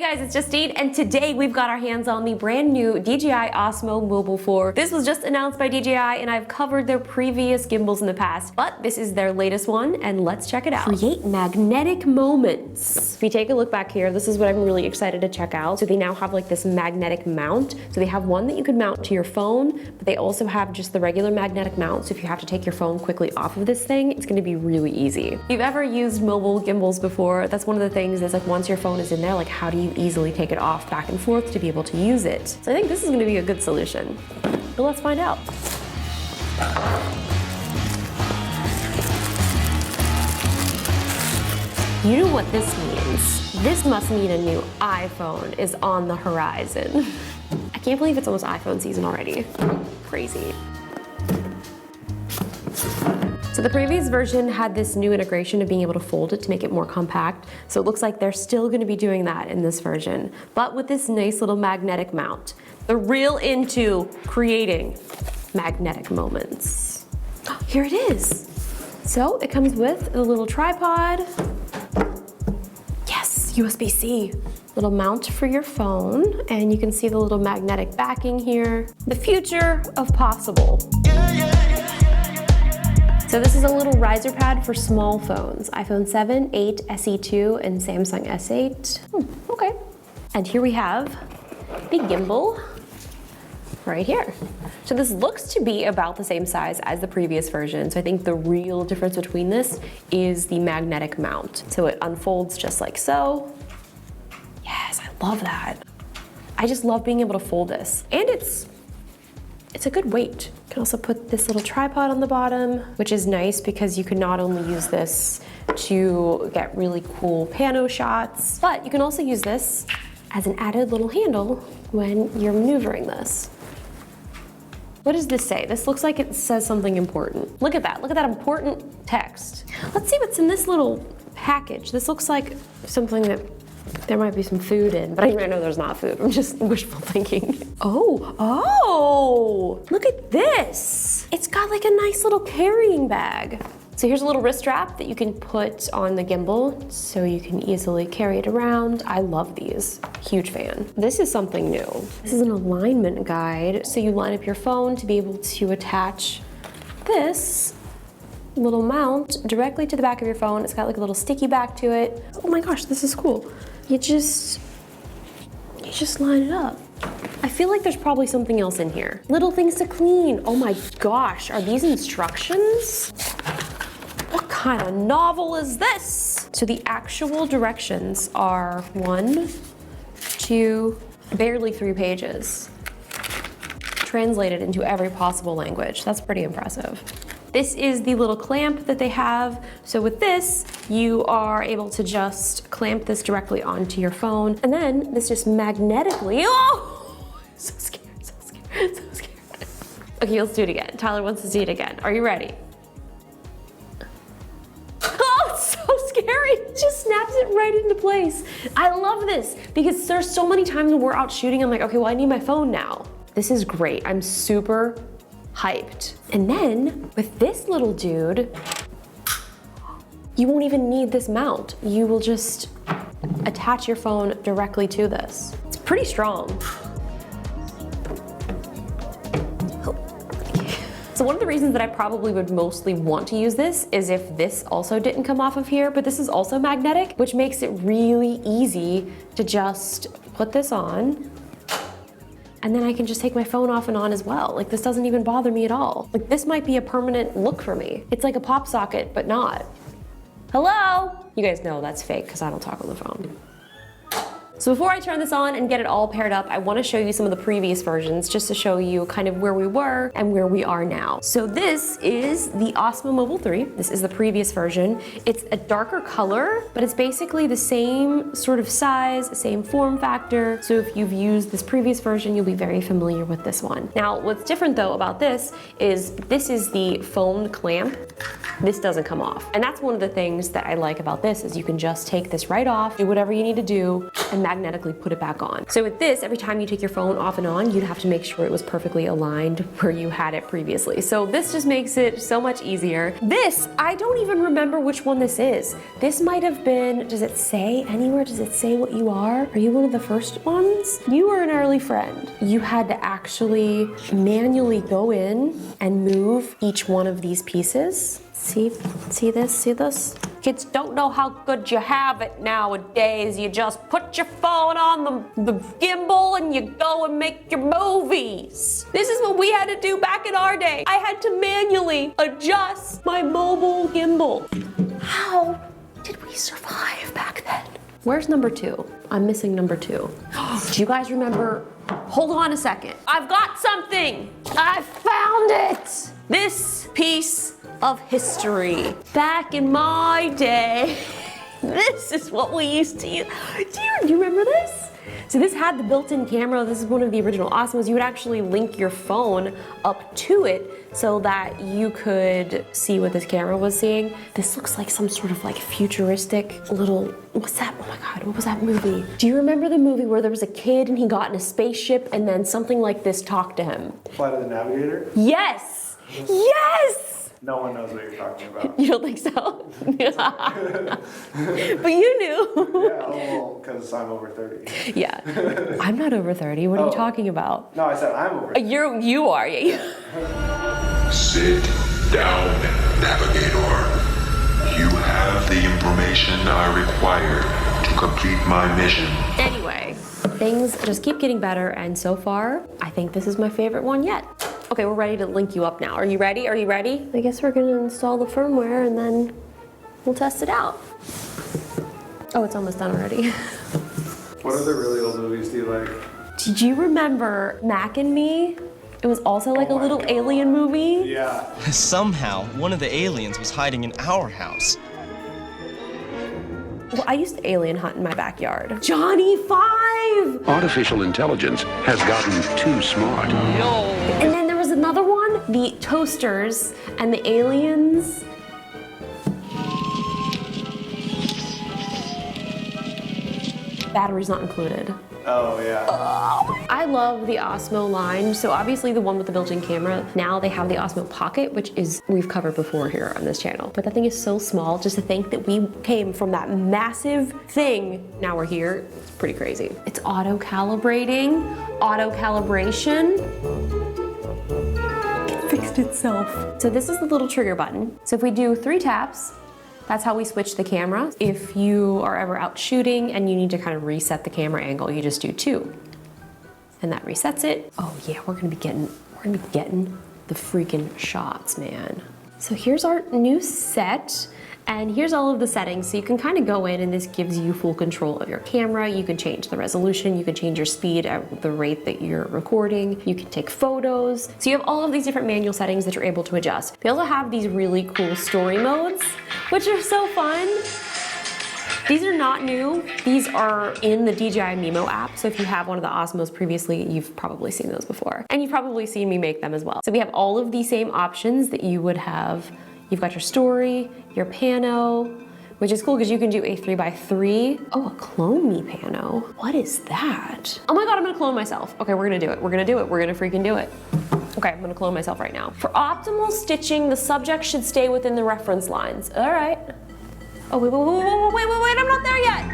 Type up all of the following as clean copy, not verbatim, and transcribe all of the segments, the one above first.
guys, it's Justine, and today we've got our hands on the brand new DJI Osmo Mobile 4. This was just announced by DJI, and I've covered their previous gimbals in the past, but this is their latest one, and let's check it out. Create magnetic moments. If you take a look back here, this is what I'm really excited to check out. So they now have like this magnetic mount. So they have one that you can mount to your phone, but they also have just the regular magnetic mount. So if you have to take your phone quickly off of this thing, it's gonna be really easy. If you've ever used mobile gimbals before, that's one of the things is like once your phone is in there, like how do you easily take it off back and forth to be able to use it? So I think this is gonna be a good solution. But let's find out. You know what this means? This must mean a new iPhone is on the horizon. I can't believe it's almost iPhone season already. Crazy. So the previous version had this new integration of being able to fold it to make it more compact. So it looks like they're still gonna be doing that in this version, but with this nice little magnetic mount. They're real into creating magnetic moments. Here it is. So it comes with a little tripod. Yes, USB-C. Little mount for your phone, and you can see the little magnetic backing here. The future of possible. So this is a little riser pad for small phones. iPhone 7, 8, SE2, and Samsung S8. Okay. And here we have the gimbal right here. So this looks to be about the same size as the previous version. So I think the real difference between this is the magnetic mount. So it unfolds just like so. Yes, I love that. I just love being able to fold this. And it's a good weight. You can also put this little tripod on the bottom, which is nice because you can not only use this to get really cool pano shots, but you can also use this as an added little handle when you're maneuvering this. What does this say? This looks like it says something important. Look at that important text. Let's see what's in this little package. This looks like something that there might be some food in, but I know there's not food. I'm just wishful thinking. Oh, look at this. It's got like a nice little carrying bag. So here's a little wrist strap that you can put on the gimbal so you can easily carry it around. I love these, huge fan. This is something new. This is an alignment guide. So you line up your phone to be able to attach this little mount directly to the back of your phone. It's got like a little sticky back to it. Oh my gosh, this is cool. You just line it up. I feel like there's probably something else in here. Little things to clean. Oh my gosh, are these instructions? What kind of novel is this? So the actual directions are 1, 2, barely 3 pages. Translated into every possible language. That's pretty impressive. This is the little clamp that they have. So with this, you are able to just clamp this directly onto your phone. And then this just magnetically, oh, so scared. Okay, let's do it again. Tyler wants to see it again. Are you ready? Oh, it's so scary. It just snaps it right into place. I love this because there's so many times when we're out shooting, I'm like, okay, well, I need my phone now. This is great. I'm super hyped. And then with this little dude, you won't even need this mount. You will just attach your phone directly to this. It's pretty strong. So one of the reasons that I probably would mostly want to use this is if this also didn't come off of here, but this is also magnetic, which makes it really easy to just put this on, and then I can just take my phone off and on as well. Like this doesn't even bother me at all. Like this might be a permanent look for me. It's like a pop socket, but not. Hello? You guys know that's fake because I don't talk on the phone. So before I turn this on and get it all paired up, I want to show you some of the previous versions just to show you kind of where we were and where we are now. So this is the Osmo Mobile 3. This is the previous version. It's a darker color, but it's basically the same sort of size, same form factor. So if you've used this previous version, you'll be very familiar with this one. Now, what's different though about this is the foam clamp. This doesn't come off. And that's one of the things that I like about this is you can just take this right off, do whatever you need to do, and magnetically put it back on. So with this, every time you take your phone off and on, you'd have to make sure it was perfectly aligned where you had it previously. So this just makes it so much easier. This, I don't even remember which one this is. This might have been, does it say anywhere? Does it say what you are? Are you one of the first ones? You were an early friend. You had to actually manually go in and move each one of these pieces. See this, see this? Kids don't know how good you have it nowadays. You just put your phone on the gimbal and you go and make your movies. This is what we had to do back in our day. I had to manually adjust my mobile gimbal. How did we survive back then? Where's number 2? I'm missing number 2. Do you guys remember? Hold on a second. I've got something. I found it. This piece of history. Back in my day, this is what we used to use. Do you remember this? So this had the built-in camera. This is one of the original Osmos. You would actually link your phone up to it so that you could see what this camera was seeing. This looks like some sort of like futuristic little, what's that? Oh my God, what was that movie? Do you remember the movie where there was a kid and he got in a spaceship and then something like this talked to him? Flight of the Navigator? Yes! Yes! No one knows what you're talking about. You don't think so? But you knew. Yeah, well, because I'm over 30. Yeah. I'm not over 30. What are you talking about? No, I said I'm over 30. You are, yeah. Sit down, Navigator. You have the information I require to complete my mission. Anyway, things just keep getting better, and so far, I think this is my favorite one yet. Okay, we're ready to link you up now. Are you ready? Are you ready? I guess we're gonna install the firmware and then we'll test it out. Oh, it's almost done already. What other really old movies do you like? Did you remember Mac and Me? It was also like a little alien movie. Yeah. Somehow, one of the aliens was hiding in our house. Well, I used to alien hunt in my backyard. Johnny 5! Artificial intelligence has gotten too smart. No! And then there was another one, the toasters and the aliens. Batteries not included. Oh, yeah. I love the Osmo line. So obviously the one with the built-in camera, now they have the Osmo Pocket, which is, we've covered before here on this channel. But that thing is so small, just to think that we came from that massive thing. Now we're here, it's pretty crazy. It's auto-calibrating, auto-calibration. It fixed itself. So this is the little trigger button. So if we do 3 taps, that's how we switch the camera. If you are ever out shooting and you need to kind of reset the camera angle, you just do 2. And that resets it. Oh yeah, we're gonna be getting the freaking shots, man. So here's our new set, and here's all of the settings. So you can kind of go in and this gives you full control of your camera. You can change the resolution, you can change your speed at the rate that you're recording. You can take photos. So you have all of these different manual settings that you're able to adjust. They also have these really cool story modes, which are so fun. These are not new. These are in the DJI Mimo app. So if you have one of the Osmos previously, you've probably seen those before. And you've probably seen me make them as well. So we have all of the same options that you would have. You've got your story, your pano, which is cool because you can do a 3x3. Oh, a clone me pano. What is that? Oh my God, I'm gonna clone myself. Okay, we're gonna do it. We're gonna do it. We're gonna freaking do it. Okay, I'm gonna clone myself right now. For optimal stitching, the subject should stay within the reference lines. All right. Oh, wait, I'm not there yet.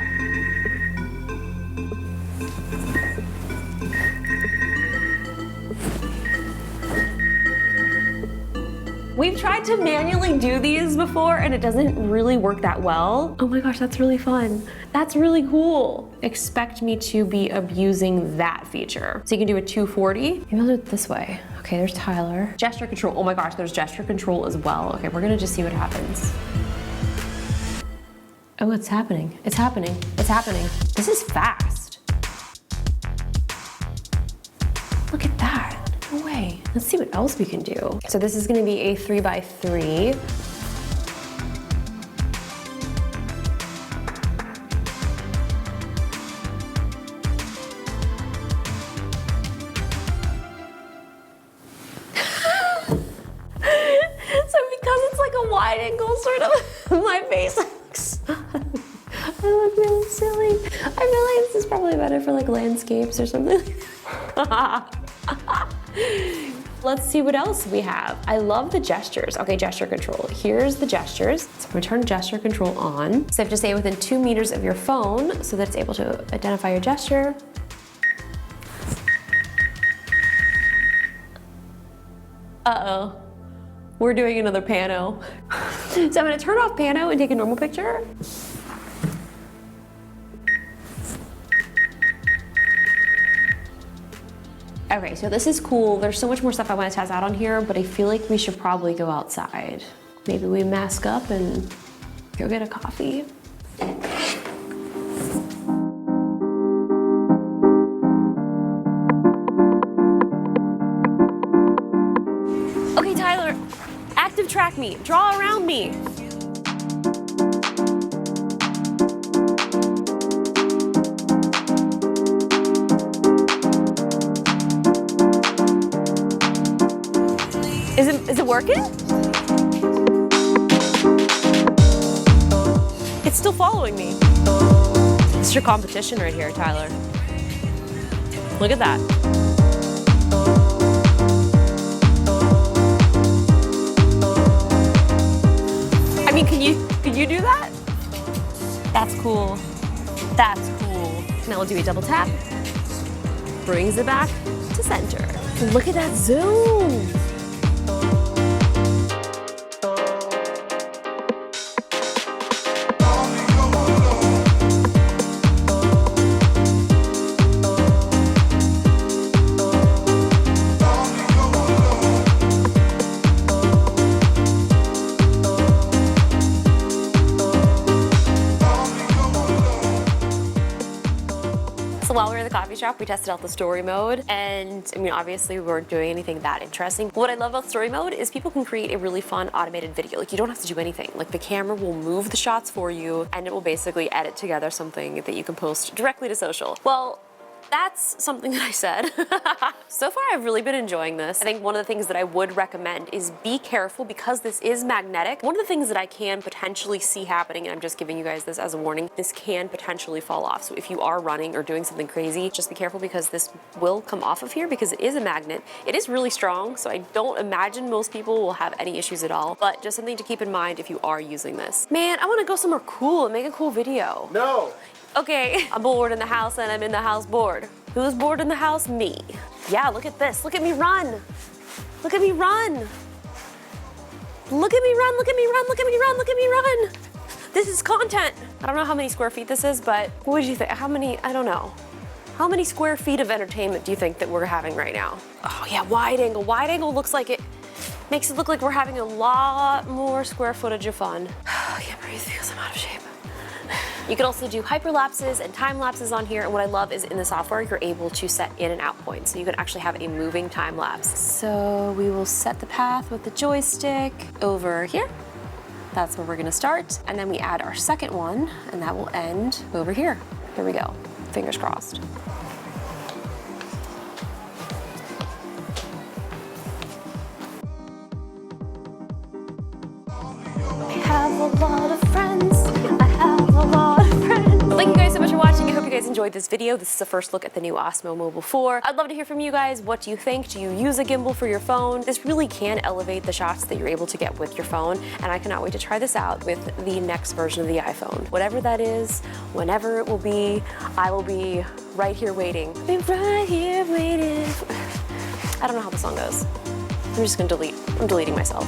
We've tried to manually do these before and it doesn't really work that well. Oh my gosh, that's really fun. That's really cool. Expect me to be abusing that feature. So you can do a 240. Maybe I'll do it this way. Okay, there's Tyler. Gesture control, oh my gosh, there's gesture control as well. Okay, we're gonna just see what happens. Oh, it's happening. It's happening. It's happening. This is fast. Look at that. No way. Let's see what else we can do. So this is gonna be a 3x3. So because it's like a wide angle sort of, my face looks, I look really silly. I feel like this is probably better for like landscapes or something. Let's see what else we have. I love the gestures. Okay, gesture control. Here's the gestures. So I'm gonna turn gesture control on. So you have to stay within 2 meters of your phone so that it's able to identify your gesture. Uh-oh, we're doing another pano. So I'm gonna turn off pano and take a normal picture. Okay, so this is cool. There's so much more stuff I want to test out on here, but I feel like we should probably go outside. Maybe we mask up and go get a coffee. Okay, Tyler, ActiveTrack me, draw around me. Is it working? It's still following me. It's your competition right here, Tyler. Look at that. I mean, can you do that? That's cool. That's cool. Now we'll do a double tap. Brings it back to center. Look at that zoom. So while we were in the coffee shop, we tested out the story mode, and I mean, obviously we weren't doing anything that interesting. What I love about story mode is people can create a really fun automated video. Like, you don't have to do anything. Like, the camera will move the shots for you, and it will basically edit together something that you can post directly to social. Well, that's something that I said. So far, I've really been enjoying this. I think one of the things that I would recommend is be careful because this is magnetic. One of the things that I can potentially see happening, and I'm just giving you guys this as a warning, this can potentially fall off. So if you are running or doing something crazy, just be careful because this will come off of here because it is a magnet. It is really strong, so I don't imagine most people will have any issues at all, but just something to keep in mind if you are using this. Man, I wanna go somewhere cool and make a cool video. No! Okay, I'm bored in the house and I'm in the house bored. Who's bored in the house? Me. Yeah, look at this. Look at me run. Look at me run. Look at me run, look at me run, look at me run, look at me run. This is content. I don't know how many square feet this is, but what would you think? How many, I don't know. How many square feet of entertainment do you think that we're having right now? Oh yeah, wide angle. Wide angle looks like it makes it look like we're having a lot more square footage of fun. I can't breathe because I'm out of shape. You can also do hyperlapses and time lapses on here, and what I love is in the software you're able to set in and out points, so you can actually have a moving time lapse. So we will set the path with the joystick over here. That's where we're gonna start, and then we add our second one, and that will end over here. Here we go, fingers crossed. I have a lot of friends. I have a lot of friends. Thank you guys so much for watching. I hope you guys enjoyed this video. This is a first look at the new Osmo Mobile 4. I'd love to hear from you guys. What do you think? Do you use a gimbal for your phone? This really can elevate the shots that you're able to get with your phone, and I cannot wait to try this out with the next version of the iPhone. Whatever that is, whenever it will be, I will be right here waiting. I'll be right here waiting. I don't know how the song goes. I'm just gonna delete. I'm deleting myself.